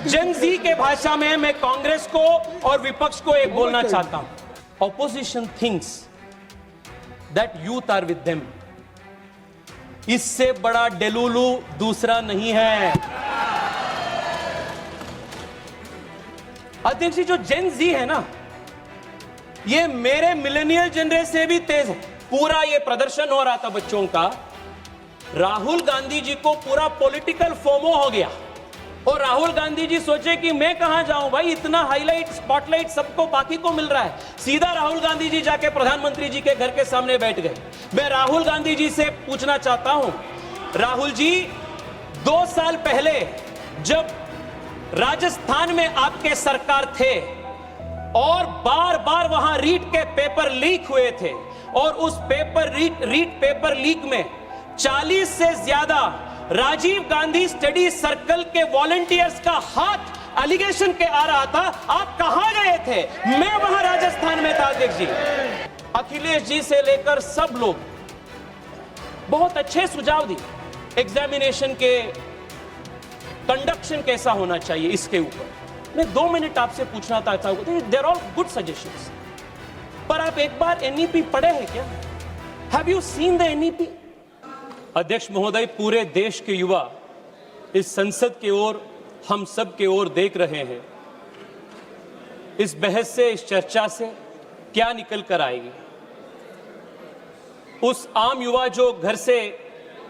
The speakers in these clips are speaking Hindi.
जेन जी के भाषा में मैं कांग्रेस को और विपक्ष को एक बोलना चाहता हूं। Opposition thinks that youth are with them. इससे बड़ा डेलुलू दूसरा नहीं है। अध्यक्ष जी, जो जेन जी है ना, ये मेरे मिलेनियल जनरेशन से भी तेज है। पूरा ये प्रदर्शन हो रहा था बच्चों का, राहुल गांधी जी को पूरा पॉलिटिकल फोमो हो गया और राहुल गांधी जी सोचे कि मैं कहां जाऊं भाई, इतना हाईलाइट स्पॉटलाइट सबको बाकी को मिल रहा है। सीधा राहुल गांधी जी जाके प्रधानमंत्री जी के घर के सामने बैठ गए। मैं राहुल गांधी जी से पूछना चाहता हूं, राहुल जी, 2 साल पहले जब राजस्थान में आपके सरकार थे और बार बार वहां रीट के पेपर लीक हुए थे और उस रीट पेपर लीक में 40 से ज्यादा राजीव गांधी स्टडी सर्कल के वॉलंटियर्स का हाथ एलिगेशन के आ रहा था, आप कहां गए थे? मैं वहां राजस्थान में था अध्यक्ष जी। अखिलेश जी से लेकर सब लोग बहुत अच्छे सुझाव दिए। एग्जामिनेशन के कंडक्शन कैसा होना चाहिए, इसके ऊपर मैं 2 मिनट आपसे पूछना चाहता हूं। देयर आर गुड सजेशंस, पर आप एक बार एनईपी पढ़े हैं क्या? Have you seen the NEP? अध्यक्ष महोदय, पूरे देश के युवा इस संसद की ओर, हम सब की ओर देख रहे हैं। इस बहस से, इस चर्चा से क्या निकल कर आएगी? उस आम युवा जो घर से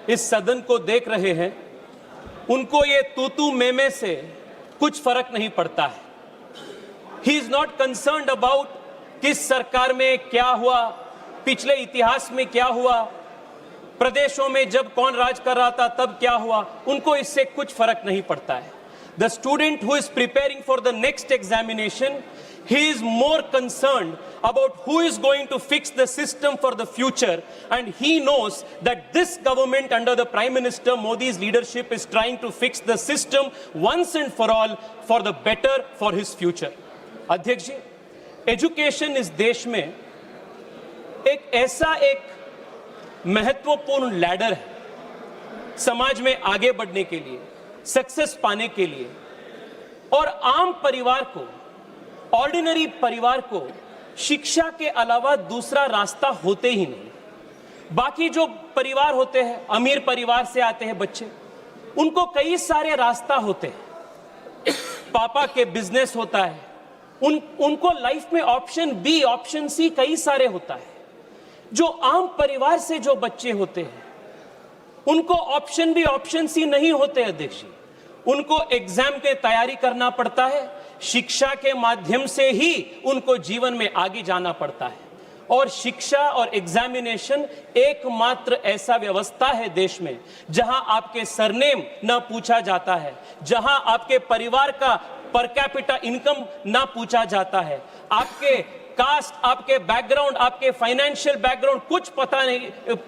इस सदन को देख रहे हैं, उनको ये तू मैं से कुछ फर्क नहीं पड़ता है। He is not concerned about किस सरकार में क्या हुआ, पिछले इतिहास में क्या हुआ, प्रदेशों में जब कौन राज कर रहा था तब क्या हुआ, उनको इससे कुछ फर्क नहीं पड़ता है। The student who is preparing for the next examination, he is more concerned about who is going to fix the system for the future, and he knows that this government under the Prime Minister Modi's leadership is trying to fix the system once and for all for the better for his future. अध्यक्ष जी, एजुकेशन इस देश में एक ऐसा एक महत्वपूर्ण लैडर है समाज में आगे बढ़ने के लिए, सक्सेस पाने के लिए, और आम परिवार को, ऑर्डिनरी परिवार को शिक्षा के अलावा दूसरा रास्ता होते ही नहीं। बाकी जो परिवार होते हैं, अमीर परिवार से आते हैं बच्चे, उनको कई सारे रास्ता होते हैं। पापा के बिजनेस होता है, उनको लाइफ में ऑप्शन बी, ऑप्शन सी कई सारे होता है। जो आम परिवार से जो बच्चे होते हैं, उनको ऑप्शन बी, ऑप्शन सी नहीं होते अध्यक्ष जी। उनको एग्जाम के तैयारी करना पड़ता है, शिक्षा के माध्यम से ही उनको जीवन में आगे जाना पड़ता है। और शिक्षा और एग्जामिनेशन एकमात्र ऐसा व्यवस्था है देश में जहां आपके सरनेम ना पूछा जाता है, जहां आपके परिवार का पर कैपिटा इनकम ना पूछा जाता है, आपके कास्ट, आपके बैकग्राउंड, आपके फाइनेंशियल बैकग्राउंड कुछ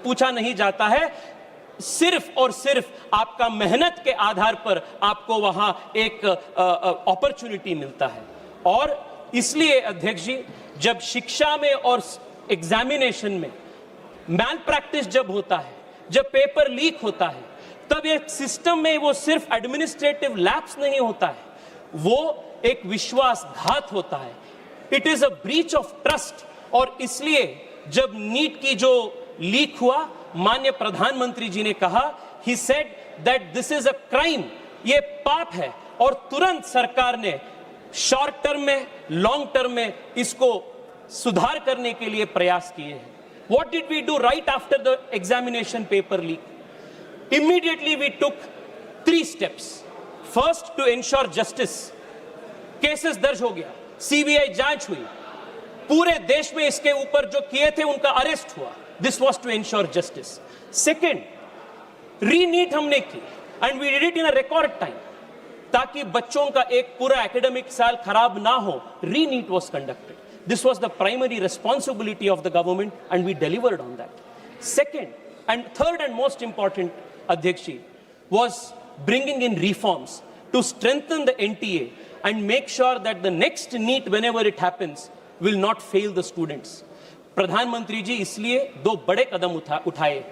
पूछा नहीं जाता है। सिर्फ और सिर्फ आपका मेहनत के आधार पर आपको वहां एक अपॉर्चुनिटी मिलता है। और इसलिए अध्यक्ष जी, जब शिक्षा में और एग्जामिनेशन में मैल प्रैक्टिस जब होता है, जब पेपर लीक होता है, तब एक सिस्टम में वो सिर्फ एडमिनिस्ट्रेटिव लैप्स नहीं होता है, वो एक विश्वासघात होता है। It is a breach of trust. और इसलिए जब नीट की जो लीक हुआ, माननीय प्रधानमंत्री जी ने कहा, he said that this is a crime, ये पाप है, और तुरंत सरकार ने शॉर्ट टर्म में, लॉन्ग टर्म में इसको सुधार करने के लिए प्रयास किए हैं। What did we do right after the examination paper leak? Immediately we took 3 steps. First, to ensure justice. Cases दर्ज हो गया, सीबीआई जांच हुई, पूरे देश में इसके ऊपर जो किए थे उनका अरेस्ट हुआ। This was to ensure justice. Second, री-नीट हमने की, and we did it in a record time, ताकि बच्चों का एक पूरा एकेडमिक साल खराब ना हो। री-नीट was conducted. This was the primary responsibility of the government, and we delivered on that. Second, and third and most important, Adhyakshi, was bringing in reforms to strengthen the NTA and make sure that the next NEET, whenever it happens, will not fail the students. प्रधानमंत्री जी इसलिए 2 बड़े कदम उठाए।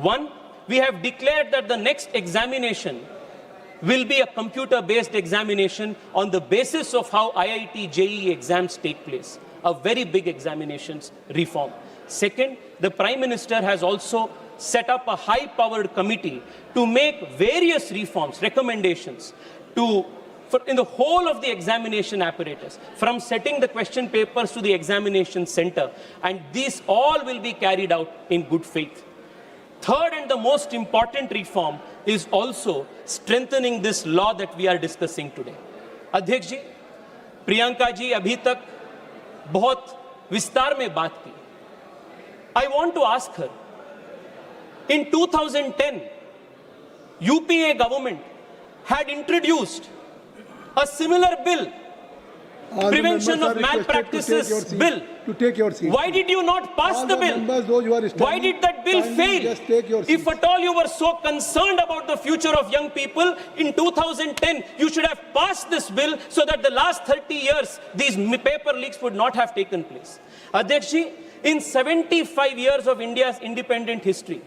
1, we have declared that the next examination will be a computer-based examination on the basis of how IIT JEE exams take place. A very big examinations reform. Second, the Prime Minister has also set up a high-powered committee to make various reforms, recommendations in the whole of the examination apparatus, from setting the question papers to the examination center, and these all will be carried out in good faith. Third and the most important reform is also strengthening this law that we are discussing today. अध्यक्ष जी, प्रियंका जी अभी तक बहुत विस्तार में बात की. I want to ask her, in 2010, UPA government had introduced a similar bill, Prevention of Malpractices Bill. To take your seat. Why did you not pass the bill? Why did that bill fail? Just take your seat. If at all you were so concerned about the future of young people, in 2010, you should have passed this bill so that the last 30 years, these paper leaks would not have taken place. Adhyaksh ji, in 75 years of India's independent history,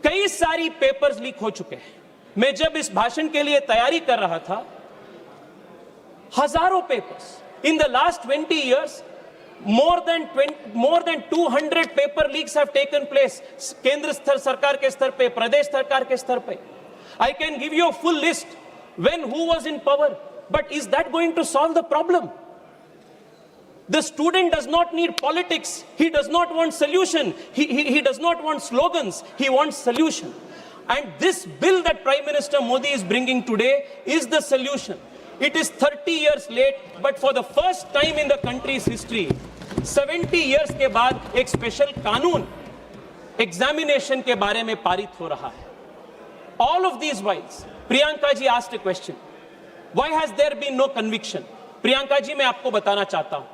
कई सारी पेपर्स लीक हो चुके हैं. मैं जब इस भाषण के लिए तैयारी कर रहा था, हजारों papers. In the last 20 years, more than 200 paper leaks have taken place. केंद्र सरकार के स्तर पे, प्रदेश सरकार के स्तर पे. I can give you a full list when who was in power. But is that going to solve the problem? The student does not need politics. He does not want solution. He does not want slogans. He wants solution. And this bill that Prime Minister Modi is bringing today is the solution. It is 30 years late, but for the first time in the country's history, 70 years के बाद एक स्पेशल कानून एग्जामिनेशन के बारे में पारित हो रहा है. All of these whiles, Priyanka ji asked a question. Why has there been no conviction? Priyanka ji, मैं आपको बताना चाहता हूं.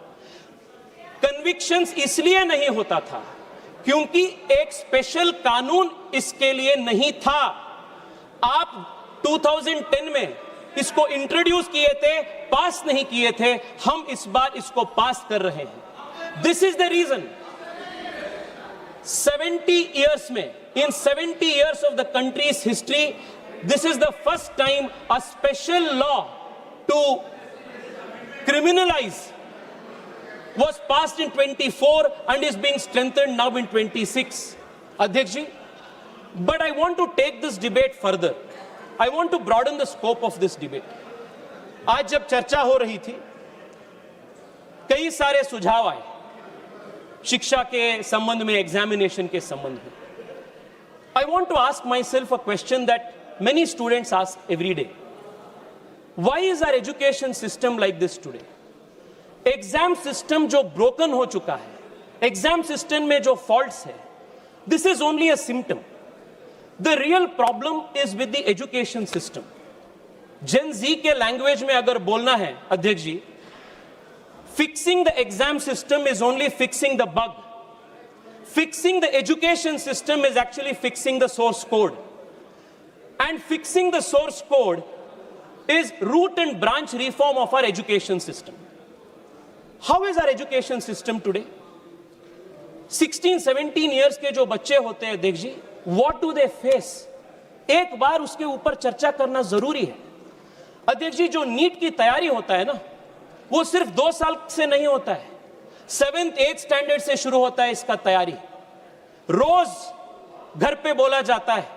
Convictions इसलिए नहीं होता था क्योंकि एक स्पेशल कानून इसके लिए नहीं था. आप 2010 में इसको इंट्रोड्यूस किए थे, पास नहीं किए थे. हम इस बार इसको पास कर रहे हैं. This is the reason. 70 years में, in 70 years of the country's history, this is the first time a special law to criminalize was passed in 24 and is being strengthened now in 26. Adhyaksh ji, but I want to take this debate further. I want to broaden the scope of this debate. आज जब चर्चा हो रही थी, कई सारे सुझाव आए शिक्षा के संबंध में, एग्जामिनेशन के संबंध में. I want to ask myself a question that many students ask every day. Why is our education system like this today? Exam system जो ब्रोकन हो चुका है, एग्जाम सिस्टम में जो फॉल्ट्स है, this is only a symptom. The real problem is with the education system. Gen Z के लैंग्वेज में अगर बोलना है अध्यक्ष जी, fixing the exam system is only fixing the bug. Fixing the education system is actually fixing the source code. And fixing the source code is root and branch reform of our education system. How is our education system today? 16-17 years के जो बच्चे होते हैं अध्यक्ष जी, What do they face? एक बार उसके ऊपर चर्चा करना जरूरी है. अध्यक्ष जी, जो नीट की तैयारी होता है ना, वो सिर्फ 2 साल से नहीं होता है. 7th 8th स्टैंडर्ड से शुरू होता है इसका तैयारी. रोज घर पे बोला जाता है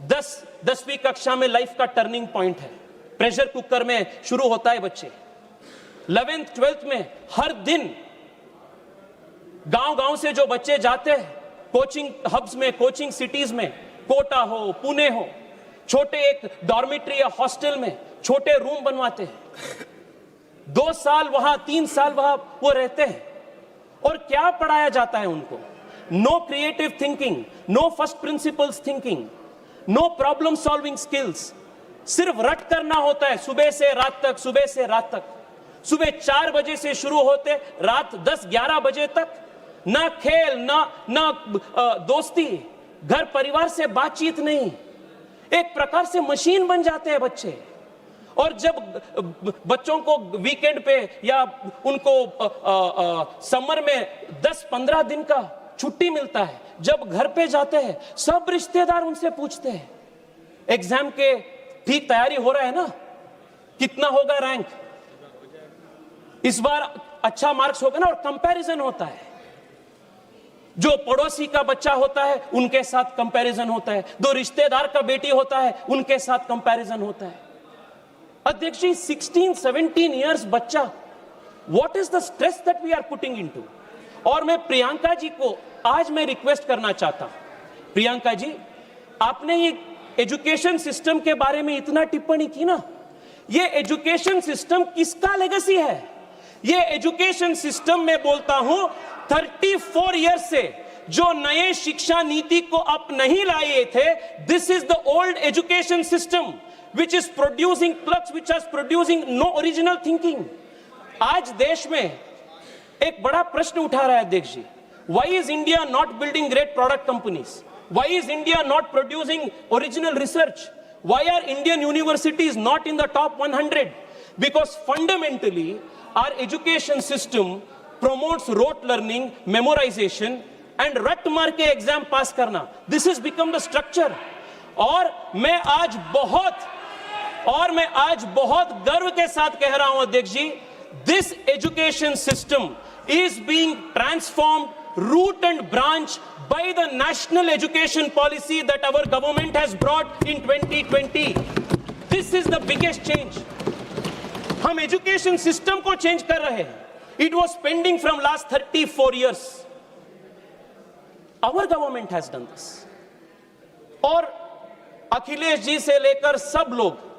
10वीं कक्षा में लाइफ का टर्निंग पॉइंट है. प्रेशर कुकर में शुरू होता है बच्चे. 11th 12th में हर दिन गांव से जो बच्चे जाते हैं कोचिंग हब्स में, कोचिंग सिटीज में, कोटा हो, पुणे हो, छोटे एक डॉर्मिटरी या हॉस्टल में छोटे रूम बनवाते हैं. 2 साल वहां, 3 साल वहां वो रहते हैं. और क्या पढ़ाया जाता है उनको? No creative thinking, no first principles thinking, no problem solving skills. सिर्फ रट करना होता है सुबह से रात तक, सुबह से रात तक. सुबह 4 बजे से शुरू होते रात 10-11 बजे तक. ना खेल, ना दोस्ती, घर परिवार से बातचीत नहीं. एक प्रकार से मशीन बन जाते हैं बच्चे. और जब बच्चों को वीकेंड पे या उनको समर में 10-15 दिन का छुट्टी मिलता है, जब घर पे जाते हैं सब रिश्तेदार उनसे पूछते हैं एग्जाम के ठीक तैयारी हो रहा है ना? कितना होगा रैंक? इस बार अच्छा मार्क्स होगा ना? और कंपैरिजन होता है, जो पड़ोसी का बच्चा होता है उनके साथ कंपैरिजन होता है, दो रिश्तेदार का बेटी होता है उनके साथ कंपैरिजन होता है। अध्यक्ष जी, 16-17 इयर्स बच्चा, what is the stress that we are putting into? और मैं प्रियंका जी को आज मैं रिक्वेस्ट करना चाहता हूं, प्रियंका जी, आपने ये एजुकेशन सिस्टम के बारे में इतना टिप्पणी की ना, ये एजुकेशन सिस्टम किसका लेगेसी है? ये एजुकेशन सिस्टम में बोलता हूं 34 ईयर्स से जो नए शिक्षा नीति को आप नहीं लाए थे, this is the old education system which is producing clerks, which is producing no original thinking. आज देश में एक बड़ा प्रश्न उठा रहा है अध्यक्ष जी, why is India not building great product companies? Why is India not producing original research? Why are Indian universities not in the top 100? Because fundamentally our education system promotes rote learning, memorization and रट मार के एग्जाम पास करना. This has become the structure. और मैं आज बहुत गर्व के साथ कह रहा हूं अध्यक्ष जी, this education system is being transformed root and branch by the national education policy that our government has brought in 2020. This is the biggest change. हम एजुकेशन सिस्टम को चेंज कर रहे हैं. It was pending from last 34 years. Our government has done this. और अखिलेश जी से लेकर सब लोग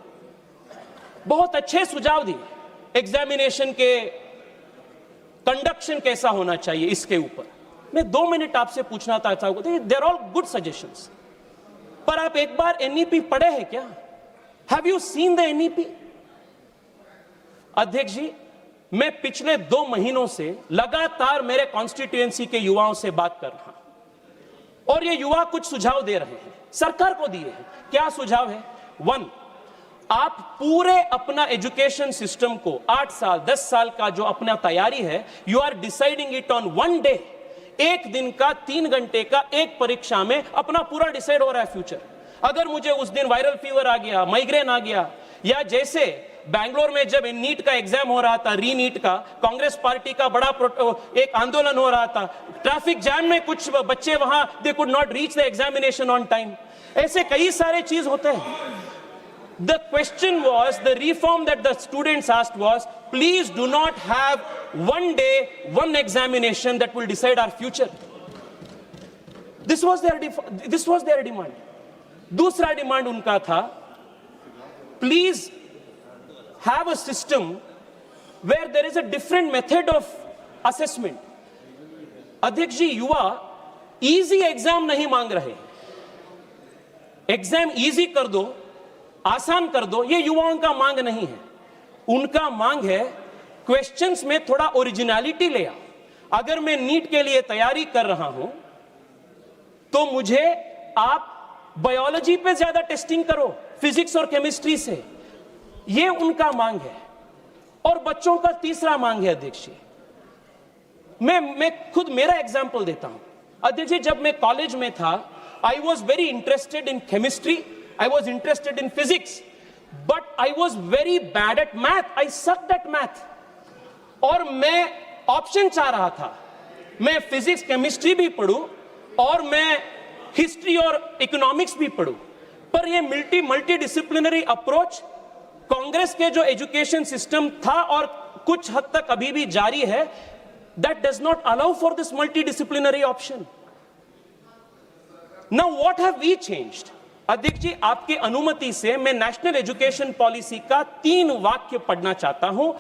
बहुत अच्छे सुझाव दिए. एग्जामिनेशन के कंडक्शन कैसा होना चाहिए, इसके ऊपर मैं 2 मिनट आपसे पूछना चाहता हूं. They are all good suggestions, पर आप एक बार एनईपी पढ़े हैं क्या? Have you seen the NEP? अध्यक्ष जी, मैं पिछले 2 महीनों से लगातार मेरे कॉन्स्टिट्यूएंसी के युवाओं से बात कर रहा हूं और ये युवा कुछ सुझाव दे रहे हैं, सरकार को दिए हैं. क्या सुझाव है? 1, आप पूरे अपना एजुकेशन सिस्टम को 8 साल 10 साल का जो अपना तैयारी है, you are deciding it on 1 day. एक दिन का 3 घंटे का एक परीक्षा में अपना पूरा डिसाइड हो रहा है फ्यूचर. अगर मुझे उस दिन वायरल फीवर आ गया, माइग्रेन आ गया, या जैसे बैंगलोर में जब नीट का एग्जाम हो रहा था, री नीट का, कांग्रेस पार्टी का बड़ा एक आंदोलन हो रहा था, ट्रैफिक जैम में कुछ बच्चे वहां they could not reach the examination on time. ऐसे कई सारे चीज होते हैं. The question was, the reform that the students asked was, please do not have 1 day, 1 examination that will decide our future. This was their demand. दूसरा डिमांड उनका था, please have a system where there is a different method of assessment. अध्यक्ष जी, युवा इजी एग्जाम नहीं मांग रहे. एग्जाम इजी कर दो, आसान कर दो, ये युवाओं का मांग नहीं है. उनका मांग है क्वेश्चंस में थोड़ा ओरिजिनलिटी ले आओ. अगर मैं नीट के लिए तैयारी कर रहा हूं तो मुझे आप बायोलॉजी पे ज्यादा टेस्टिंग करो, फिजिक्स और केमिस्ट्री से. ये उनका मांग है. और बच्चों का तीसरा मांग है अध्यक्ष जी, मैं खुद मेरा एग्जांपल देता हूं. अध्यक्ष जी, जब मैं कॉलेज में था, I was very interested in chemistry, I was interested in physics, but I was very bad at math. I sucked at math. और मैं ऑप्शन चाह रहा था, मैं फिजिक्स केमिस्ट्री भी पढ़ूं और मैं हिस्ट्री और इकोनॉमिक्स भी पढ़ूं. पर ये मल्टी डिसिप्लिनरी अप्रोच कांग्रेस के जो एजुकेशन सिस्टम था और कुछ हद तक अभी भी जारी है, that does not allow for this multidisciplinary option. Now what have we changed? अध्यक्ष जी, आपकी अनुमति से मैं नेशनल एजुकेशन पॉलिसी का 3 वाक्य पढ़ना चाहता हूं.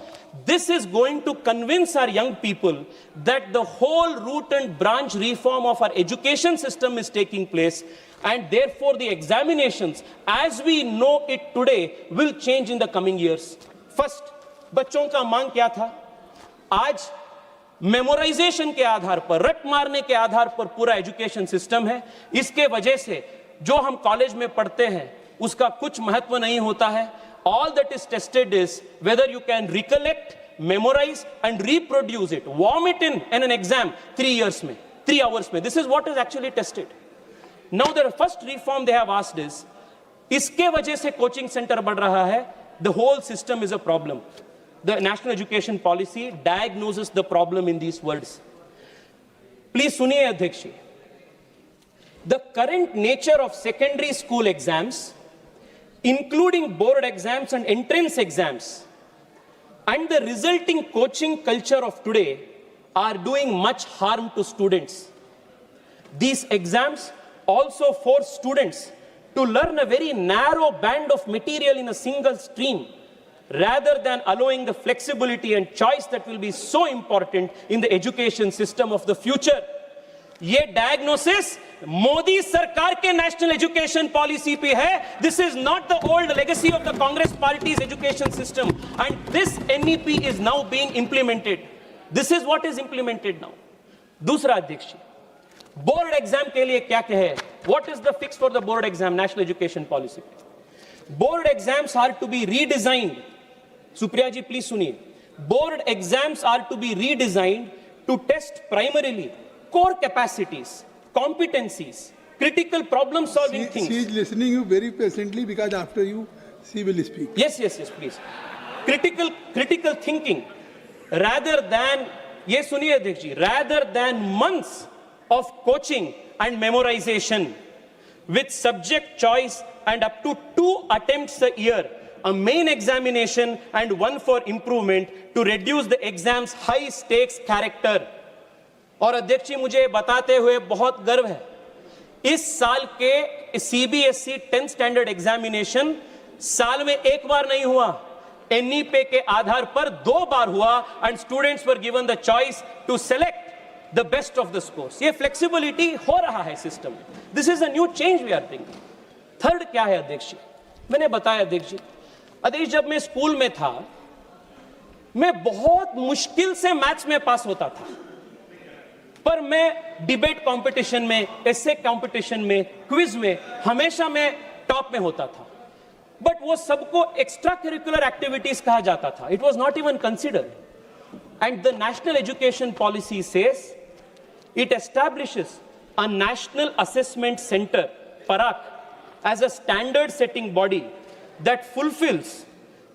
This is going to convince our young people that the whole root and branch reform of our education system is taking place and therefore the examinations as we know it today will change in the coming years. First, बच्चों का मांग क्या था? आज मेमोराइजेशन के आधार पर, रट मारने के आधार पर पूरा एजुकेशन सिस्टम है. इसके वजह से जो हम कॉलेज में पढ़ते हैं उसका कुछ महत्व नहीं होता है. All that is tested is whether you can recollect, memorize and reproduce it, vomit in an exam 3 hours में. This is what is actually tested. Now the first reform they have asked is इसके वजह से कोचिंग सेंटर बढ़ रहा है. The whole system is a problem. The national education policy diagnoses the problem in these words. Please suniye अध्यक्ष जी. The current nature of secondary school exams, including board exams and entrance exams, and the resulting coaching culture of today are doing much harm to students. These exams also force students to learn a very narrow band of material in a single stream, rather than allowing the flexibility and choice that will be so important in the education system of the future. ये डायग्नोसिस मोदी सरकार के नेशनल एजुकेशन पॉलिसी पे है. This is not the old legacy of the Congress party's education system, and this NEP is now being implemented. This is what is implemented now. दूसरा अध्यक्ष, बोर्ड एग्जाम के लिए क्या कहे? What is the fix for the board exam national education policy? Board exams are to be redesigned. Supriya ji please सुनिए. Board exams are to be redesigned to test primarily core capacities, competencies, critical problem solving things. She is listening you very patiently because after you she will speak. Yes, please. Critical thinking, rather than, ye suniye अध्यक्ष जी, rather than months of coaching and memorization with subject choice and up to 2 attempts a year, a main examination and one for improvement to reduce the exam's high stakes character. और अध्यक्ष जी मुझे बताते हुए बहुत गर्व है, इस साल के सीबीएसई 10th स्टैंडर्ड एग्जामिनेशन साल में एक बार नहीं हुआ, एनईपी के आधार पर 2 बार हुआ, and students were given the choice to select the best of the scores. ये फ्लेक्सिबिलिटी हो रहा है सिस्टम में. This is a new change we are bringing. Third क्या है अध्यक्ष जी? मैंने बताया अध्यक्ष जी, जब मैं स्कूल में था, मैं बहुत मुश्किल से मैथ्स में पास होता था, पर मैं डिबेट कंपटीशन में, एसे कंपटीशन में, क्विज में हमेशा मैं टॉप में होता था. बट वो सबको एक्स्ट्रा करिकुलर एक्टिविटीज कहा जाता था. It was not even considered. And the national education policy says it establishes a national assessment centre, पराक, as a standard setting body that fulfills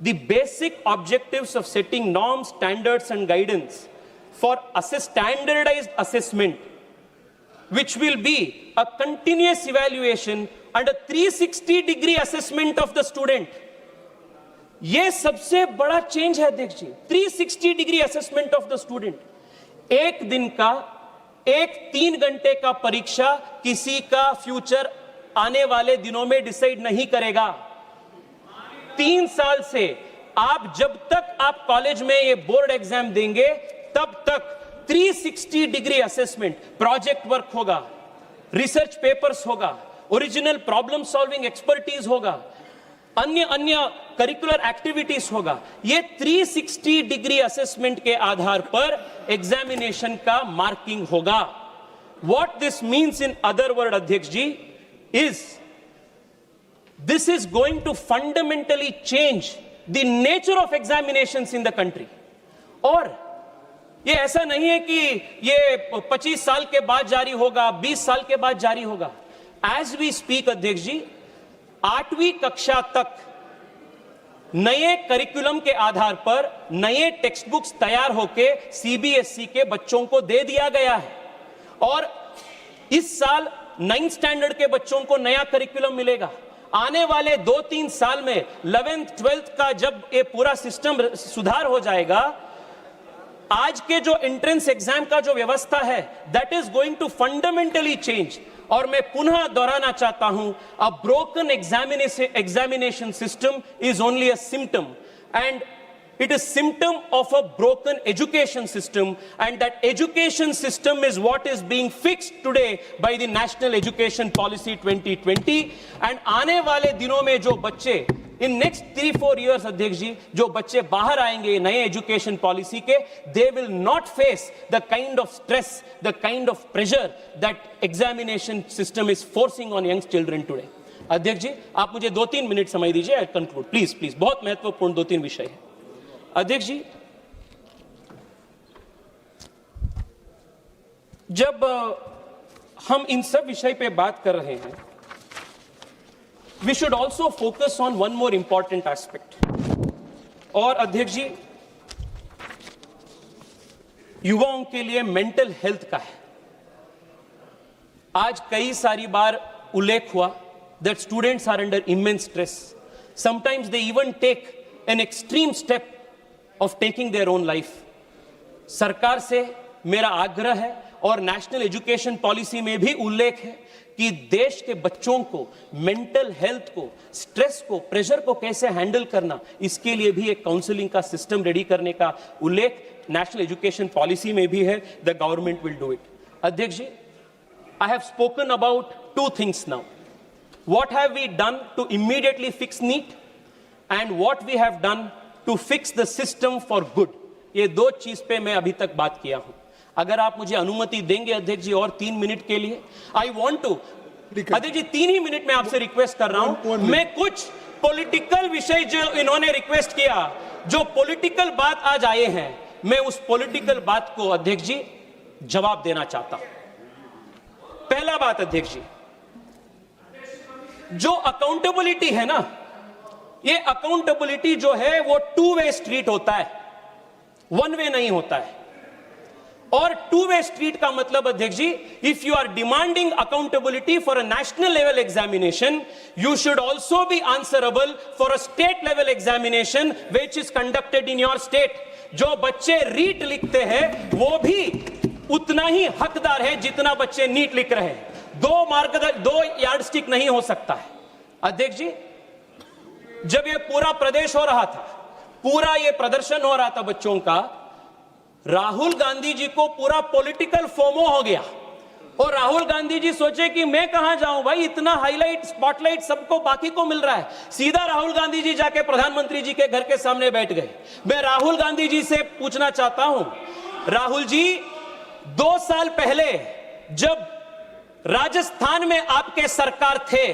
the basic objectives of setting norms, standards and guidance for standardized assessment, which will be a continuous evaluation and a 360-degree assessment of the student. ये सबसे बड़ा चेंज है अध्यक्ष जी. 360-degree assessment of the student. एक दिन का, 3 घंटे का परीक्षा किसी का फ्यूचर आने वाले दिनों में डिसाइड नहीं करेगा. 3 साल से आप जब तक आप कॉलेज में ये बोर्ड एग्जाम देंगे, तब तक 360-degree असेसमेंट, प्रोजेक्ट वर्क होगा, रिसर्च पेपर्स होगा, ओरिजिनल प्रॉब्लम सॉल्विंग एक्सपर्टीज होगा, अन्य करिकुलर एक्टिविटीज होगा. ये 360-degree असेसमेंट के आधार पर एग्जामिनेशन का मार्किंग होगा. What this means in other word अध्यक्ष जी is this is going to fundamentally change the nature of examinations in the country. और ये ऐसा नहीं है कि ये 25 साल के बाद जारी होगा, 20 साल के बाद जारी होगा. एज वी स्पीक अध्यक्ष जी, 8वीं कक्षा तक नए करिकुलम के आधार पर नए टेक्स्ट बुक्स तैयार होके सीबीएसई के बच्चों को दे दिया गया है. और इस साल 9th स्टैंडर्ड के बच्चों को नया करिकुलम मिलेगा. आने वाले 2-3 साल में 11th 12th का जब ये पूरा सिस्टम सुधार हो जाएगा, आज के जो एंट्रेंस एग्जाम का जो व्यवस्था है, that is going to fundamentally change. और मैं पुनः दोहराना चाहता हूं, a broken examination system is only a symptom, and it is symptom of a broken education system, and that education system is what is being fixed today by the National Education Policy 2020. and आने वाले दिनों में जो बच्चे in next 3-4 years अध्यक्ष जी, जो बच्चे बाहर आएंगे नए एजुकेशन पॉलिसी के, they will not face the kind of stress, the kind of pressure that examination system is forcing on young children today. अध्यक्ष जी आप मुझे 2-3 मिनट समय दीजिए, आई कंक्लूड प्लीज. बहुत महत्वपूर्ण 2-3 विषय है अध्यक्ष जी. जब हम इन सब विषय पे बात कर रहे हैं, we should also focus on one more important aspect. और अध्यक्ष जी, युवाओं के लिए मेंटल हेल्थ का है. आज कई सारी बार उल्लेख हुआ that students are under immense stress. Sometimes they even take an extreme step of taking their own life. सरकार से मेरा आग्रह है और नेशनल एजुकेशन पॉलिसी में भी उल्लेख है कि देश के बच्चों को मेंटल हेल्थ को, स्ट्रेस को, प्रेशर को कैसे हैंडल करना, इसके लिए भी एक काउंसलिंग का सिस्टम रेडी करने का उल्लेख नेशनल एजुकेशन पॉलिसी में भी है. The government will do it. अध्यक्ष जी, I have spoken about two things now. What have we done to immediately fix NEET and what we have done to fix the system for good. ये दो चीज पे मैं अभी तक बात किया हूं. अगर आप मुझे अनुमति देंगे अध्यक्ष जी और 3 मिनट के लिए, आई वांट टू, अध्यक्ष जी 3 ही मिनट में आपसे रिक्वेस्ट कर रहा हूं. मैं कुछ पॉलिटिकल विषय जो इन्होंने रिक्वेस्ट किया, जो पॉलिटिकल बात आज आए हैं, मैं उस पॉलिटिकल बात को अध्यक्ष जी जवाब देना चाहता हूं. पहला बात अध्यक्ष जी, जो अकाउंटेबिलिटी है ना, ये अकाउंटेबिलिटी जो है वो 2 वे स्ट्रीट होता है, 1 वे नहीं होता है. और 2 वे स्ट्रीट का मतलब अध्यक्ष जी, if you are demanding accountability for a national level examination, you should also be answerable for a state level examination which is conducted in your state. जो बच्चे रीट लिखते हैं वो भी उतना ही हकदार है जितना बच्चे नीट लिख रहे हैं. 2 यार्डस्टिक नहीं हो सकता है. अध्यक्ष जी, जब ये पूरा प्रदेश हो रहा था, पूरा ये प्रदर्शन हो रहा था बच्चों का, राहुल गांधी जी को पूरा पॉलिटिकल फोमो हो गया और राहुल गांधी जी सोचे कि मैं कहां जाऊं भाई, इतना हाईलाइट स्पॉटलाइट सबको बाकी को मिल रहा है. सीधा राहुल गांधी जी जाके प्रधानमंत्री जी के घर के सामने बैठ गए. मैं राहुल गांधी जी से पूछना चाहता हूं, राहुल जी 2 साल पहले जब राजस्थान में आपके सरकार थे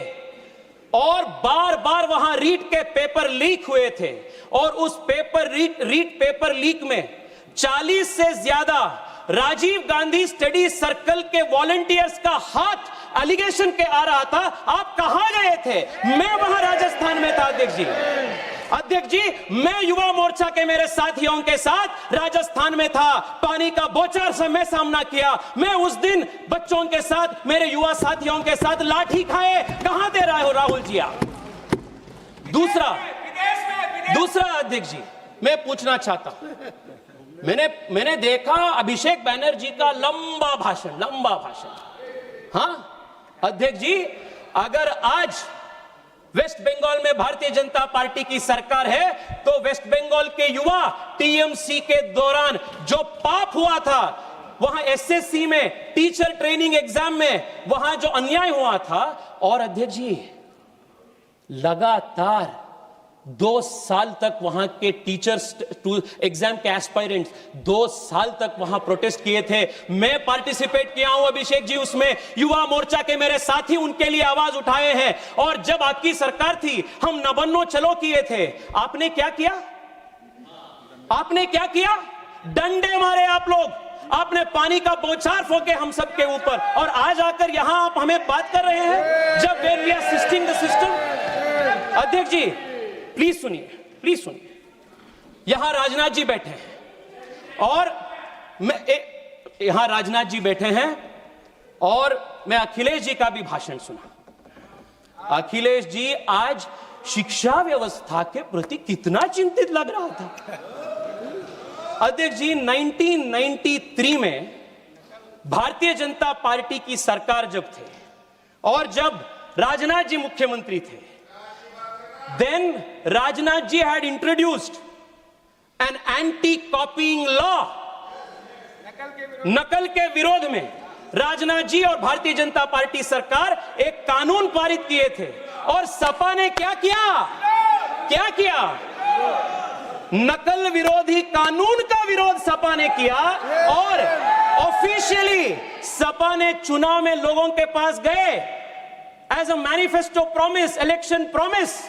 और बार बार वहां रीट के पेपर लीक हुए थे और उस रीट पेपर लीक में 40 से ज्यादा राजीव गांधी स्टडी सर्कल के वॉलंटियर्स का हाथ एलिगेशन के आ रहा था, आप कहां गए थे? मैं वहां राजस्थान में था अध्यक्ष जी. अध्यक्ष जी, मैं युवा मोर्चा के मेरे साथियों के साथ राजस्थान में था, पानी का बौछार से मैं सामना किया. मैं उस दिन बच्चों के साथ, मेरे युवा साथियों के साथ लाठी खाए. कहां दे रहे हो राहुल जी आप? दूसरा अध्यक्ष जी, मैं पूछना चाहता हूं, मैंने देखा अभिषेक बैनर्जी का लंबा भाषण. हाँ अध्यक्ष जी, अगर आज वेस्ट बंगाल में भारतीय जनता पार्टी की सरकार है तो वेस्ट बंगाल के युवा टीएमसी के दौरान जो पाप हुआ था, वहां एसएससी में, टीचर ट्रेनिंग एग्जाम में, वहां जो अन्याय हुआ था, और अध्यक्ष जी लगातार 2 साल तक वहां के टीचर्स एग्जाम के एस्पायरेंट्स 2 साल तक वहां प्रोटेस्ट किए थे. मैं पार्टिसिपेट किया हूं अभिषेक जी उसमें. युवा मोर्चा के मेरे साथी उनके लिए आवाज उठाए हैं. और जब आपकी सरकार थी, हम नबन्नो चलो किए थे. आपने क्या किया? डंडे मारे आप लोग. आपने पानी का बौछार फोके हम सब के ऊपर, और आज आकर यहां आप हमें बात कर रहे हैं जब we are assisting the system. अध्यक्ष जी प्लीज सुनिए. यहां राजनाथ जी बैठे हैं और मैं अखिलेश जी का भी भाषण सुना. अखिलेश जी आज शिक्षा व्यवस्था के प्रति कितना चिंतित लग रहा था. अध्यक्ष जी, 1993 में भारतीय जनता पार्टी की सरकार जब थे और जब राजनाथ जी मुख्यमंत्री थे, then Rajnath ji had introduced an anti-copying law. नकल के विरोध में राजनाथ जी और भारतीय जनता पार्टी सरकार एक कानून पारित किए थे, और सपा ने क्या किया? नकल विरोधी कानून का विरोध सपा ने किया और ऑफिशियली सपा ने चुनाव में लोगों के पास गए as a manifesto promise, election promise,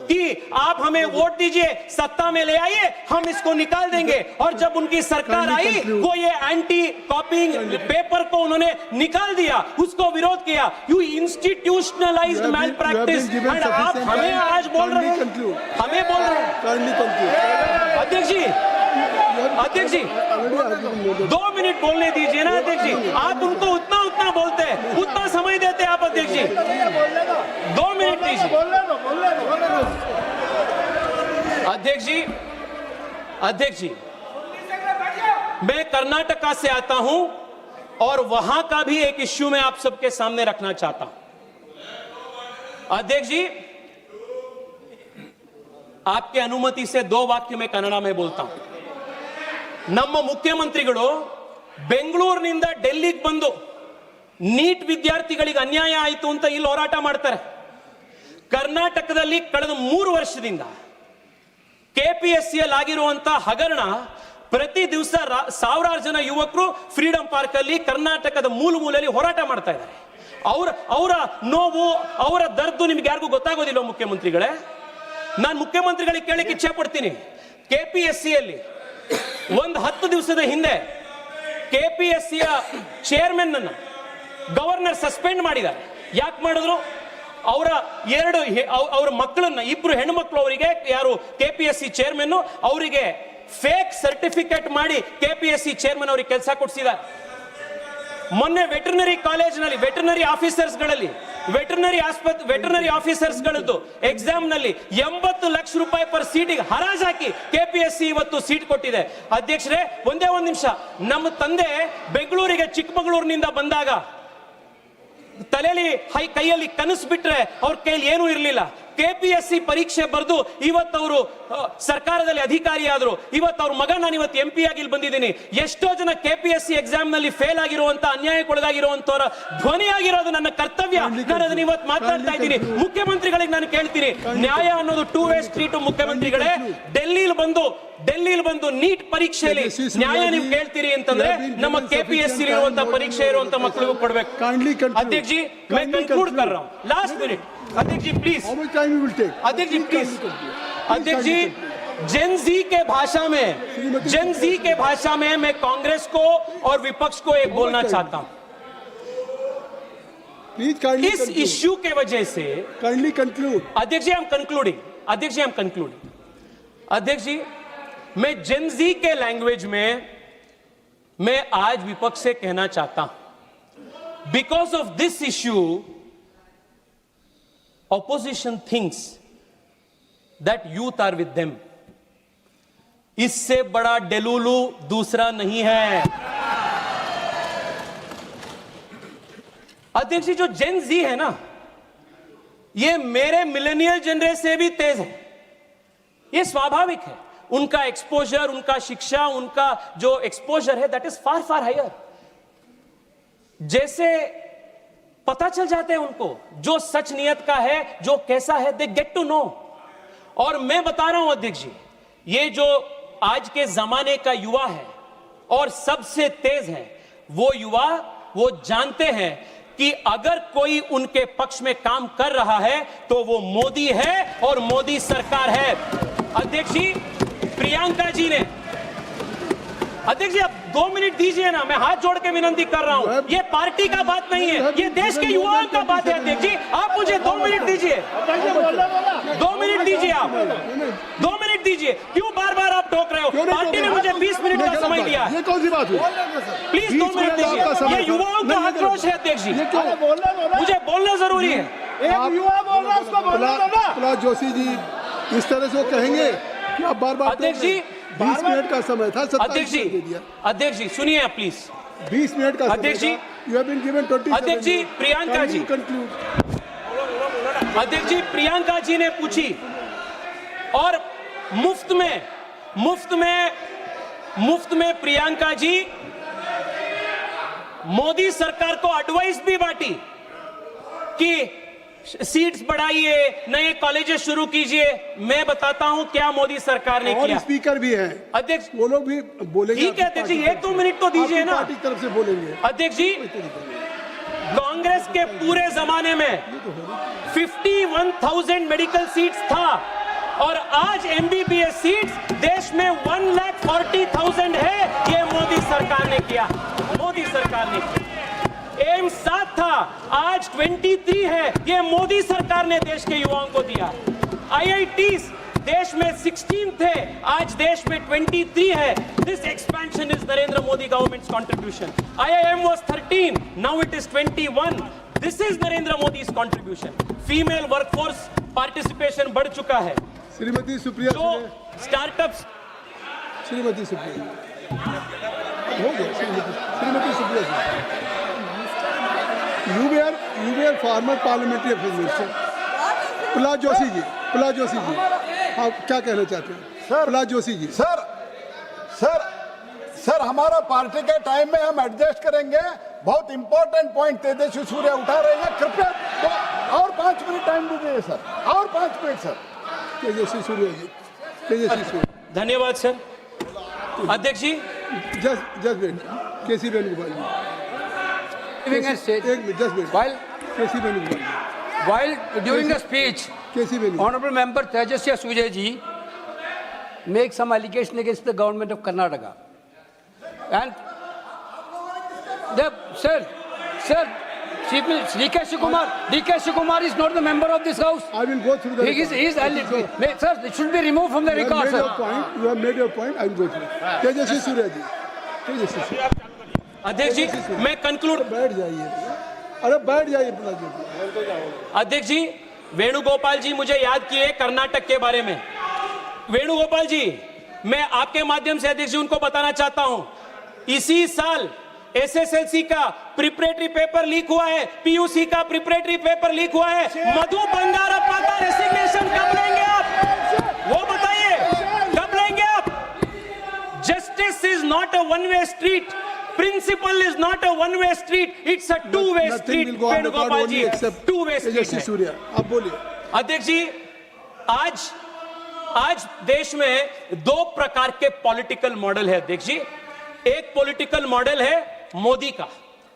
कि आप हमें वोट दीजिए, सत्ता में ले आइए, हम इसको निकाल देंगे। और जब उनकी सरकार आई, वो ये एंटी कॉपिंग पेपर को उन्होंने निकाल दिया, उसको विरोध किया। You institutionalized malpractice, and आप हमें आज बोल रहे हैं, हमें बोल रहे हैं। अध्यक्ष जी, अध्यक्ष जी, 2 मिनट बोलने दीजिए ना अध्यक्ष जी। आप उनको उतना बोलते हैं, उतना समय देते हैं आप अध्यक्ष जी। 2 मिनट दीजिए अध्यक्ष जी। अध्यक्ष जी, मैं कर्नाटका से आता हूं और वहां का भी एक इश्यू मैं आप सबके सामने रखना चाहता हूं। अध्यक्ष जी, आपके अनुमति से 2 वाक्य मैं कन्नड़ में बोलता हूं। ನಮ್ಮ ಮುಖ್ಯಮಂತ್ರಿಗಳು ಬೆಂಗಳೂರಿನಿಂದ ಡೆಲ್ಲಿಗೆ ಬಂದು ನೀಟ್ ವಿದ್ಯಾರ್ಥಿಗಳಿಗೆ ಅನ್ಯಾಯ ಆಯಿತು ಅಂತ ಇಲ್ಲಿ ಹೋರಾಟ ಮಾಡ್ತಾರೆ. ಕರ್ನಾಟಕದಲ್ಲಿ ಕಳೆದ 3 ವರ್ಷದಿಂದ ಕೆಪಿಎಸ್ಸಿಯಲ್ಲಿ ಆಗಿರುವಂತಹ ಹಗರಣ, ಪ್ರತಿ ದಿವಸ ಸಾವಿರಾರು ಜನ ಯುವಕರು ಫ್ರೀಡಂ ಪಾರ್ಕ್ ಅಲ್ಲಿ ಕರ್ನಾಟಕದ ಮೂಲೆಯಲ್ಲಿ ಹೋರಾಟ ಮಾಡ್ತಾ ಇದ್ದಾರೆ. ಅವರ ನೋವು, ಅವರ ದರ್ದು ನಿಮ್ಗೆ ಯಾರಿಗೂ ಗೊತ್ತಾಗೋದಿಲ್ಲ ಮುಖ್ಯಮಂತ್ರಿಗಳೇ. ನಾನು ಮುಖ್ಯಮಂತ್ರಿಗಳಿಗೆ ಕೇಳಕ್ಕೆ ಇಚ್ಛೆ ಪಡ್ತೀನಿ, ಕೆಪಿಎಸ್ಸಿಯಲ್ಲಿ ಒಂದು 10 ದಿವಸದ ಹಿಂದೆ ಕೆಪಿಎಸ್ಸಿಯ ಚೇರ್ಮನ್ ಅನ್ನು ಗವರ್ನರ್ ಸಸ್ಪೆಂಡ್ ಮಾಡಿದ್ದಾರೆ. ಯಾಕೆ ಮಾಡಿದ್ರು? ಅವರ ಮಕ್ಕಳನ್ನ, 2 ಹೆಣ್ಣು ಮಕ್ಕಳು, ಅವರಿಗೆ ಯಾರು ಕೆಪಿಎಸ್ಸಿ ಚೇರ್ಮನ್, ಅವರಿಗೆ ಫೇಕ್ ಸರ್ಟಿಫಿಕೇಟ್ ಮಾಡಿ ಕೆಪಿಎಸ್ಸಿ ಚೇರ್ಮನ್ ಅವರಿಗೆ ಕೆಲಸ ಕೊಡಿಸಿದ್ದಾರೆ. ಮೊನ್ನೆ ವೆಟರ್ನರಿ ಕಾಲೇಜಿನಲ್ಲಿ ವೆಟರ್ನರಿ ಆಫೀಸರ್ಸ್ಗಳದ್ದು ಎಕ್ಸಾಮ್ ನಲ್ಲಿ 80 ಲಕ್ಷ ರೂಪಾಯಿ ಪರ್ ಸೀಟಿಗೆ ಹರಾಜು ಹಾಕಿ ಕೆಪಿಎಸ್ಸಿ ಇವತ್ತು ಸೀಟ್ ಕೊಟ್ಟಿದೆ. ಅಧ್ಯಕ್ಷರೇ, ಒಂದೇ ಒಂದು ನಿಮಿಷ. ನಮ್ಮ ತಂದೆ ಬೆಂಗಳೂರಿಗೆ ಚಿಕ್ಕಮಗಳೂರಿನಿಂದ ಬಂದಾಗ ತಲೆಯಲ್ಲಿ ಕೈಯಲ್ಲಿ ಕನಸು ಬಿಟ್ರೆ ಅವ್ರ ಕೈಯಲ್ಲಿ ಏನೂ ಇರಲಿಲ್ಲ. ಕೆಪಿಎಸ್ಸಿ ಪರೀಕ್ಷೆ ಬರೆದು ಇವತ್ತು ಅವರು ಸರ್ಕಾರದಲ್ಲಿ ಅಧಿಕಾರಿ ಆದ್ರು. ಇವತ್ತು ಅವ್ರ ಮಗ, ನಾನು ಇವತ್ತು MP ಆಗಿ ಇಲ್ಲಿ ಬಂದಿದ್ದೀನಿ. ಎಷ್ಟೋ ಜನ ಕೆಪಿಎಸ್ಸಿ ಎಕ್ಸಾಮ್ ನಲ್ಲಿ ಫೇಲ್ ಆಗಿರುವಂತ, ಅನ್ಯಾಯಕ್ಕೊಳಗಾಗಿರುವಂತವರ ಧ್ವನಿ ಆಗಿರೋದು ನನ್ನ ಕರ್ತವ್ಯ. ನಾನು ಅದನ್ನ ಇವತ್ತು ಮಾತಾಡ್ತಾ ಇದ್ದೀನಿ. ಮುಖ್ಯಮಂತ್ರಿಗಳಿಗೆ ನಾನು ಕೇಳ್ತೀನಿ, ನ್ಯಾಯ ಅನ್ನೋದು 2 ವೇ ಸ್ಟ್ರೀಟ್. ಮುಖ್ಯಮಂತ್ರಿಗಳೇ, ಡೆಲ್ಲಿಲಿ ಬಂದು ನೀಟ್ ಪರೀಕ್ಷೆಯಲ್ಲಿ ನ್ಯಾಯ ನೀವು ಕೇಳ್ತೀರಿ ಅಂತಂದ್ರೆ ನಮ್ಮ ಕೆಪಿಎಸ್ಸಿ ಇರುವಂತ ಪರೀಕ್ಷೆ ಇರುವಂತ ಮಕ್ಕಳಿಗೂ ಕೊಡ್ಬೇಕು. अध्यक्ष जी, मैं कंक्लूड कर रहा हूं, लास्ट मिनट। अध्यक्ष जी please, How much time you will take? अध्यक्ष जी प्लीज। अध्यक्ष जी, जेन जी के भाषा में मैं कांग्रेस को और विपक्ष को एक बोलना चाहता हूं। Please kindly इस conclude. इश्यू के वजह से Kindly conclude. अध्यक्ष जी, आई एम कंक्लूडिंग। अध्यक्ष जी, आई एम कंक्लूडिंग। अध्यक्ष जी, मैं जेन जी के लैंग्वेज में मैं आज विपक्ष से कहना चाहता हूं, because of this issue opposition thinks that youth are with them. इससे बड़ा डेलुलू दूसरा नहीं है। अध्यक्ष जी, जो जेन जी है ना, ये मेरे मिलेनियल जनरेशन से भी तेज है। ये स्वाभाविक है। उनका एक्सपोजर, उनका शिक्षा, उनका जो एक्सपोजर है, that is far far higher. जैसे पता चल जाते हैं उनको जो सच नियत का है, जो कैसा है, दे गेट टू नो। और मैं बता रहा हूं अध्यक्ष जी, ये जो आज के जमाने का युवा है और सबसे तेज है, वो युवा, वो जानते हैं कि अगर कोई उनके पक्ष में काम कर रहा है तो वो मोदी है और मोदी सरकार है। अध्यक्ष जी, प्रियंका जी ने, अध्यक्ष जी आप 2 मिनट दीजिए ना, मैं हाथ जोड़ के विनती कर रहा हूं। ये पार्टी का बात नहीं है, ये देश के युवाओं का बात है। अध्यक्ष जी, आप मुझे 2 मिनट दीजिए, 2 मिनट दीजिए, आप 2 मिनट दीजिए। क्यों बार बार आप टोक रहे हो? पार्टी ने मुझे 20 मिनट का समय दिया है। ये कौन सी बात हुई? प्लीज 2 मिनट दीजिए। ये युवाओं का आक्रोश है अध्यक्ष जी, मुझे बोलना जरूरी है। एक युवा बोल रहा है, उसको बोलने दो ना। प्रहलाद जोशी जी इस तरह से वो कहेंगे कि आप बार-बार अध्यक्ष जी, 20 मिनट का समय था, 27 अध्यक्ष मिनट दे दिया। जी, अध्यक्ष जी सुनिए प्लीज। 20 मिनट का अध्यक्ष जी, यू हैव बीन गिवन 27 अध्यक्ष जी, प्रियंका जी, कंक्लूड। अध्यक्ष जी, प्रियंका जी ने पूछी और मुफ्त में प्रियंका जी मोदी सरकार को एडवाइस भी बांटी कि सीट्स बढ़ाइए, नए कॉलेजेस शुरू कीजिए। मैं बताता हूं क्या मोदी सरकार ने और किया। स्पीकर भी है अध्यक्ष, वो लोग भी बोलेंगे। ठीक है अध्यक्ष जी, 1-2 मिनट तो दीजिए ना। पार्टी की तरफ से बोलेंगे। अध्यक्ष जी, कांग्रेस के पूरे जमाने में 51,000 मेडिकल सीट्स था और आज एमबीबीएस सीट्स देश में 1,40,000 है। ये मोदी सरकार ने किया, मोदी सरकार ने किया। एम्स 7 था, आज 23 है। ये मोदी सरकार ने देश के युवाओं को दिया। IITs देश में 16 थे, आज देश में 23 है। This expansion is Narendra Modi government's contribution. IIM was 13, now it is 21. This is Narendra Modi's contribution. Female workforce participation बढ़ चुका है। श्रीमती सुप्रिया जो स्टार्टअप्स, श्रीमती सुप्रिया हो गया, Shrimati Supriya you are former parliamentary affairs minister. Prahlad Joshi ji, Prahlad Joshi ji, आप क्या कहना चाहते हैं? सर, प्रहलाद जोशी जी। सर हमारा पार्टी के टाइम में हम एडजस्ट करेंगे। बहुत इंपॉर्टेंट पॉइंट तेजस्वी सूर्या उठा रहे हैं, कृपया तो और 5 मिनट टाइम दीजिए सर, और 5 मिनट सर। तेजस्वी सूर्या जी, तेजस्वी सूर्या। धन्यवाद सर। अध्यक्ष जी, just wait, KC Venugopal ji, Giving a state, एक minute, just wait, while KC Venugopal ji, while during the speech, KC Venugopal. Honorable Member Tejaswi Surya ji make some allegation against the government of Karnataka, and the sir, Chief Minister D.K. Shikumar is not the member of this house. I will go through the. He is sir, it should be removed from the record, sir. You have made your point. I will go through. तेजस्वी सूर्या जी, तेजस्वी सूर्या। अध्यक्ष जी, मैं कंक्लूड। बैठ जाइए, अरे बैठ जाइए प्रहलाद जी। अध्यक्ष जी, वेणुगोपाल जी मुझे याद किए कर्नाटक के बारे में। वेणुगोपाल जी, मैं आपके माध्यम से अध्यक्ष जी उनको बताना चाहता हूं, इसी साल एसएसएलसी का प्रिपरेटरी पेपर लीक हुआ है, पीयूसी का प्रिपरेटरी पेपर लीक हुआ है। मधु बंगारप्पा का रेसिग्नेशन कब लेंगे आप? वो बताइए, कब लेंगे आप? Justice is not a one way street, principle is not a one way street, it's a two way street. Venugopal ji, two way street Surya, आप बोलिए। अध्यक्ष जी, आज देश में 2 प्रकार के पॉलिटिकल मॉडल है अध्यक्ष जी। एक पॉलिटिकल मॉडल है मोदी का,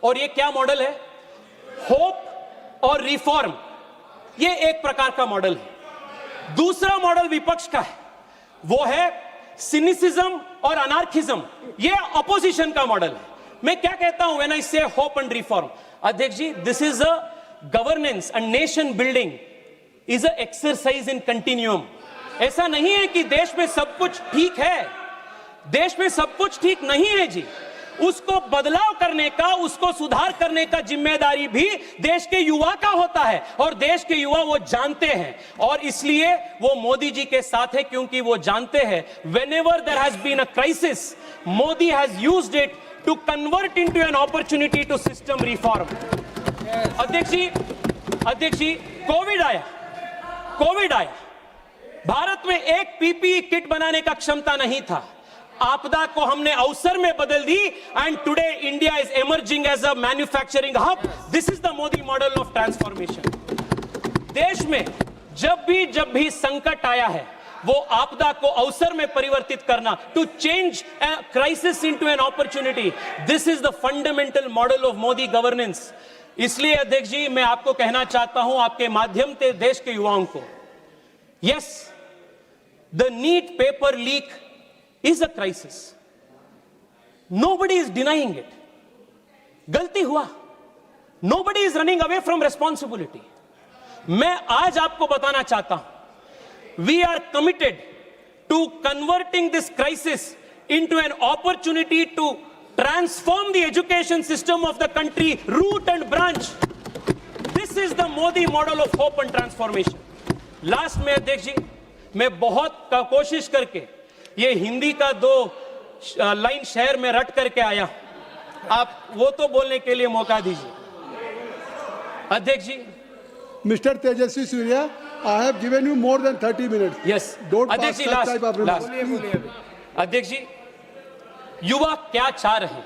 और ये क्या मॉडल है? होप और रिफॉर्म, ये एक प्रकार का मॉडल है। दूसरा मॉडल विपक्ष का है, वो है सिनिसिज्म और अनार्किज्म, ये अपोजिशन का मॉडल है। मैं क्या कहता हूं व्हेन आई से होप एंड रिफॉर्म? अध्यक्ष जी, this is a governance and nation building is a exercise in continuum. ऐसा नहीं है कि देश में सब कुछ ठीक है, देश में सब कुछ ठीक नहीं है जी। उसको बदलाव करने का, उसको सुधार करने का जिम्मेदारी भी देश के युवा का होता है, और देश के युवा वो जानते हैं, और इसलिए वो मोदी जी के साथ है, क्योंकि वो जानते हैं whenever there has been a crisis, Modi has used it to convert into an opportunity to system reform. अध्यक्ष जी, कोविड आया, भारत में एक पीपीई किट बनाने का क्षमता नहीं था। आपदा को हमने अवसर में बदल दी, and today India is emerging as a manufacturing hub. This is the Modi model of transformation. देश में जब भी संकट आया है, वो आपदा को अवसर में परिवर्तित करना, to change crisis into an opportunity. This is the fundamental model of Modi governance. इसलिए अध्यक्ष जी, मैं आपको कहना चाहता हूं, आपके माध्यम से देश के युवाओं को, yes, the NEET paper leak is a crisis. Nobody is denying it. गलती हुआ. Nobody is running away from responsibility. मैं आज आपको बताना चाहता हूं, we are committed to converting this crisis into an opportunity to transform the education system of the country, root and branch. This is the Modi model of hope and transformation. Last में अध्यक्ष जी, मैं बहुत कोशिश करके ये हिंदी का 2 लाइन शहर में रट करके आया, आप वो तो बोलने के लिए मौका दीजिए। अध्यक्ष जी, mister Tejasvi Surya, I have given you more than 30 minutes. Yes अध्यक्ष जी, अध्यक्ष जी, युवा क्या चाह रहे हैं?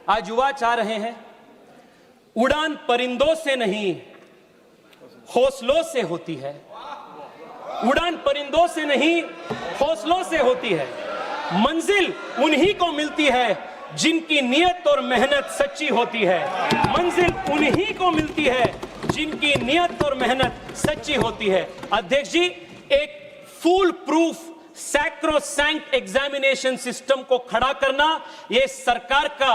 आज युवा चाह रहे हैं, उड़ान परिंदों से नहीं हौसलों से होती है। उड़ान परिंदों से नहीं हौसलों से होती है। मंजिल उन्हीं को मिलती है जिनकी नियत और मेहनत सच्ची होती है। मंजिल उन्हीं को मिलती है जिनकी नियत और मेहनत सच्ची होती है। अध्यक्ष जी, एक फूल प्रूफ सैक्रोसैंक्ट एग्जामिनेशन सिस्टम को खड़ा करना यह सरकार का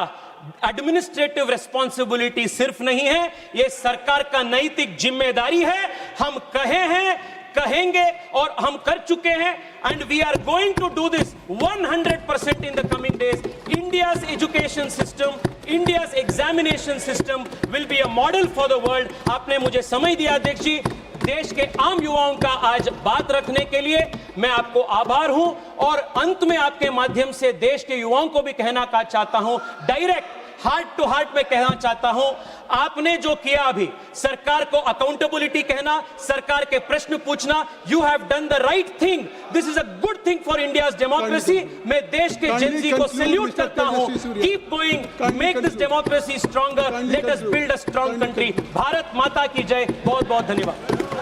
एडमिनिस्ट्रेटिव रिस्पॉन्सिबिलिटी सिर्फ नहीं है, यह सरकार का नैतिक जिम्मेदारी है। हम कहे हैं, कहेंगे और हम कर चुके हैं, and we are going to do this 100% in the coming days. India's education system, India's examination system will be a model for the world. आपने मुझे समय दिया अध्यक्ष जी, देश के आम युवाओं का आज बात रखने के लिए मैं आपको आभार हूं, और अंत में आपके माध्यम से देश के युवाओं को भी कहना चाहता हूं, डायरेक्ट हार्ट टू हार्ट में कहना चाहता हूं, आपने जो किया अभी, सरकार को अकाउंटेबिलिटी कहना, सरकार के प्रश्न पूछना, you have done the right thing. This is a good thing for India's democracy. मैं देश के जेनजी को सैल्यूट करता हूं। Keep going, make this democracy stronger, let us build a strong country. Bharat माता की जय। बहुत बहुत धन्यवाद।